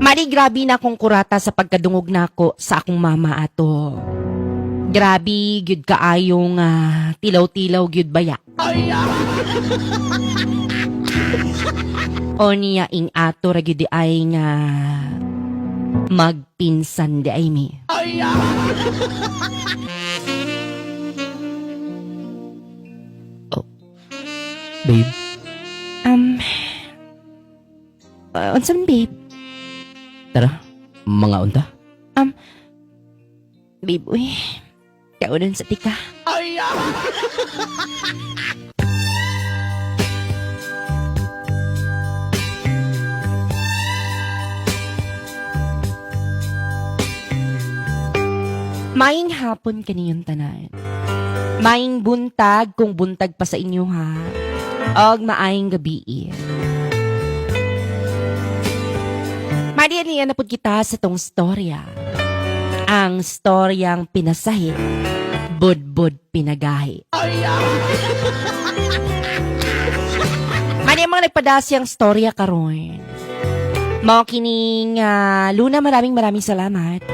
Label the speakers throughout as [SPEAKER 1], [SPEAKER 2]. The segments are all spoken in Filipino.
[SPEAKER 1] Mari grabe na akong kurata sa pagkadungog nako sa akong mama ato. Grabe gyud kaayong tilaw-tilaw gyud baya. O niya ing ato ra gyud di ay nga magpinsan di ay mi.
[SPEAKER 2] Oh. Babe,
[SPEAKER 1] Unsan babe?
[SPEAKER 2] tara. Mga unta.
[SPEAKER 1] Babe, uy. Kaunan sa tika. Maing hapon kaniyong tanan. Maing buntag kung buntag pa sa inyo ha. Og maaying gabi. Marianian na po kita sa tong storya. Ang storyang pinasahit, budbud pinagahi. Mani mga nagpadasyang storya karon. Mga kining Luna, maraming salamat.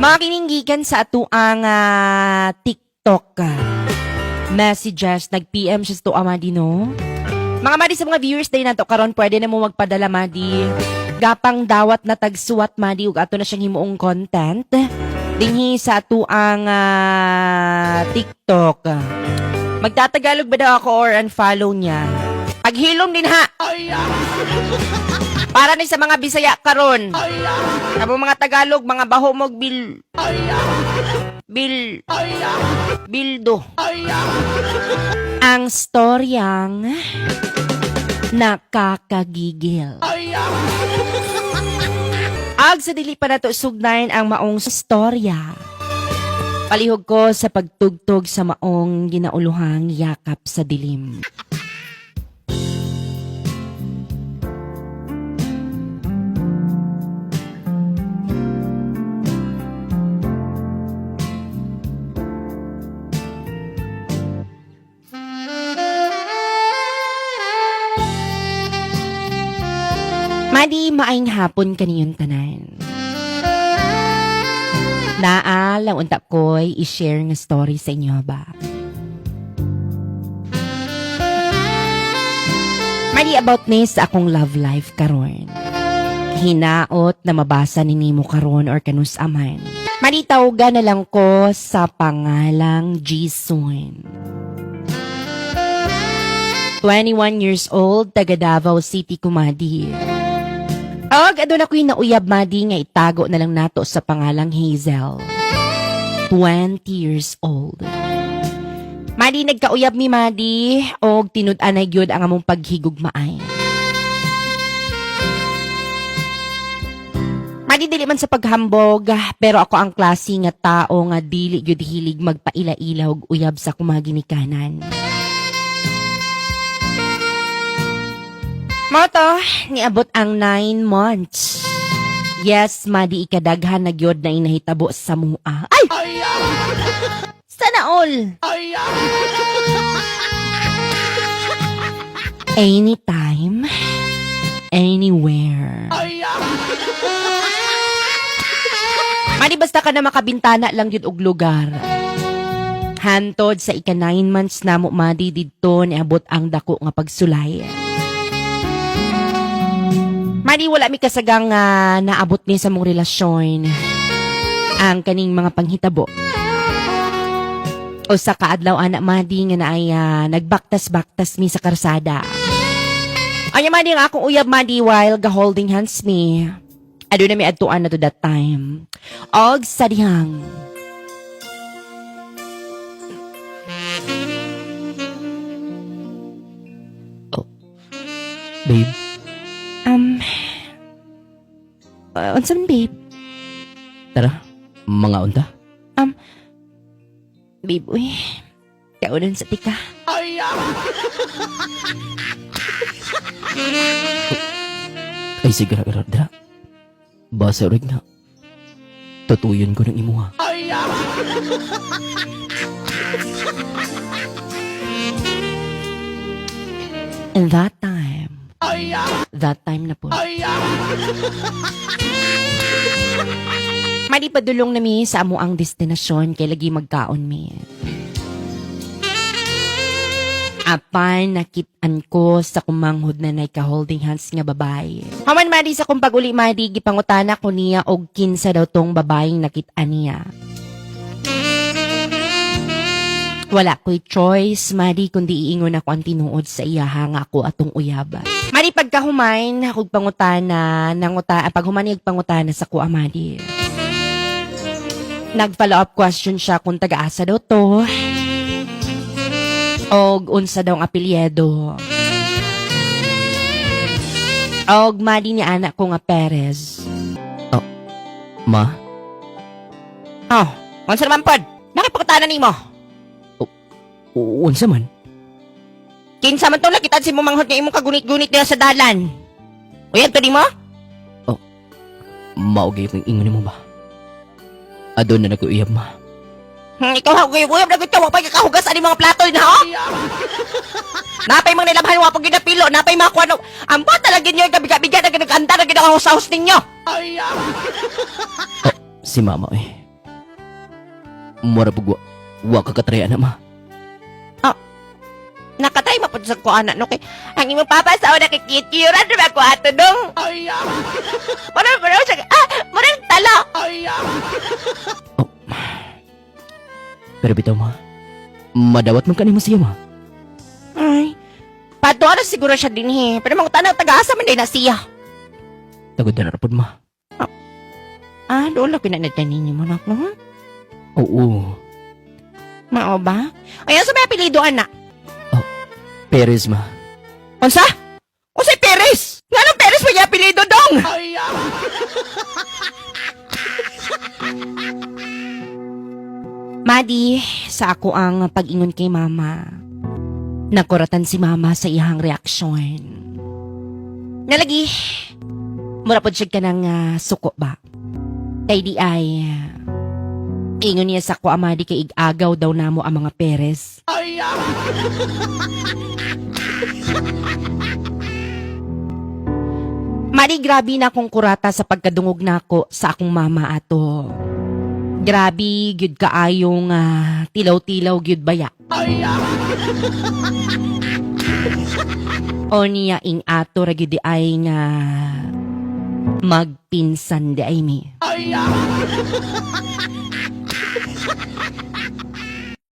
[SPEAKER 1] Mga kining gikan sa ato ang TikTok messages, nag-PM siya sa to amadi no. Mga madi sa mga viewers day nato karon, pwede na mo magpadala madi. Gapang dawat na tagsuwat madi ug ato na siyang himuong content dinhi sa ato ang TikTok. Magtatagalog ba daw ako or unfollow niya? Paghilom din ha. Para ni sa mga Bisaya karon. Sa mga Tagalog, mga bahomog bildo. Ang storyang nakakagigil. Ag sa dili pa nato sugnayan ang maong storya. Palihog ko sa pagtugtog sa maong ginauluhang yakap sa dilim. Madi maayong hapon kaniyong tanan. Naa lang unta ko'y i-share nga story sa inyo ba? Madi about ni sa akong love life karon. Hinaot na mabasa ni nimo karon or kanus aman. Madi tawgan na lang ko sa pangalang Jisoo. 21 years old, taga Davao City, Kumadi. Og adun ako'y nauyab madi nga itago na lang nato sa pangalang Hazel. 20 years old. Madi nagkauyab mi madi og tinud-an na gyud ang among paghigugmaay. Madi dili man sa paghambog, pero ako ang klase nga tao nga dili gyud hilig magpaila-ilaw og uyab sa kumaginikanan. Moto, niabot ang 9 months. Yes, madi ikadaghan na gyud na inahitabo sa mua. Ay! Sana all! Anytime, anywhere. Madi basta ka na makabintana lang yun og lugar. Hantod sa ika 9 months na mo madi didto niabot ang dako nga pagsulay. Madi wala mi kasagang naabot ni sa mong relasyon ang kaning mga panghitabo. O sa kaadlaw anak madi nga na ay nagbaktas-baktas mi sa karsada. Anya madi nga akong uyab madi while ga-holding hands mi. Ado na mi adtuan na to that time. Og sa dihang.
[SPEAKER 2] Oh. Babe,
[SPEAKER 1] Unsan babe?
[SPEAKER 2] tara. Mga unta.
[SPEAKER 1] Babe, uy. Kaunan sa tika.
[SPEAKER 2] Ay, sige ra. Basa rin na. Tutuyon ko ng imuha.
[SPEAKER 1] And that time, That time na po. Madi padulong na mi sa amo ang destinasyon kay lagi magkaon mi. Apan nakitaan ko sa kumanghod na nay ka-holding hands nga babae. Haman madi sa kung pag-uli madi, gipangutana ko niya og kinsa daw tong babaeng nakitaan niya. Wala ko'y choice, madi kundi iingon ako ang tinuod sa iya hanga ko atong uyaba. Madi pagkahumain, akong pangutana, paghumain pangutana sa ko amadi. Nag-follow up question siya kung taga-asa daw to. Og unsa daw ang apelyido. Og madi ni anak ko nga Perez.
[SPEAKER 2] Ma,
[SPEAKER 1] Oh, unsa naman pod? Nakipagkutanan nimo.
[SPEAKER 2] unsa man?
[SPEAKER 1] Kinsa man to nakitaan si mo manghod nga imong kagunit-gunit nila sa dalan. Uyan to di mo?
[SPEAKER 2] Maugay kong ingon mo ba? Adon na nag-uyab, ma.
[SPEAKER 1] Ikaw haguyab na gud ka wa pa kahugas ani mga plato din ha. Napay mga nilabhan wa pag ginapilo, napay mga kuano. Ambo talaga niyo gabi-gabi na naganda na ginawa sa house ninyo.
[SPEAKER 2] Si mama eh. Mura pag wa kakatraya na, ma.
[SPEAKER 1] Nakatay mapod sa ko anak no kay ang imong papa sa una kay kitiran ba ko ato dong. Mura siya. Mura talo.
[SPEAKER 2] Pero bitaw, ma. Madawat man kanimo siya, ma.
[SPEAKER 1] Ay. Pato na siguro siya din he. Pero mga tanang taga-asa man din na siya.
[SPEAKER 2] Tagod na rapod, ma.
[SPEAKER 1] Doon lang pinanadyan ninyo mo na no?
[SPEAKER 2] Oo.
[SPEAKER 1] Mao ba? Ayan sa may apelido anak.
[SPEAKER 2] Perez, ma.
[SPEAKER 1] Unsa? Unsay Perez? Nga nang Perez may apelido dong? Madi, sa ako ang pag-ingon kay mama. Nakuratan si mama sa iyang reaksyon. Nalagi, mura po siya ka ng suko ba? Kay di ay, ingon niya sa ko amadi kay igagaw daw namo ang mga Perez. Madi, grabe na akong kurata sa pagkadungog nako sa akong mama ato. Grabe, gyud kaayong tilaw-tilaw gyud baya. O niya ing ato ra gyud di ay nga magpinsan di ay mi.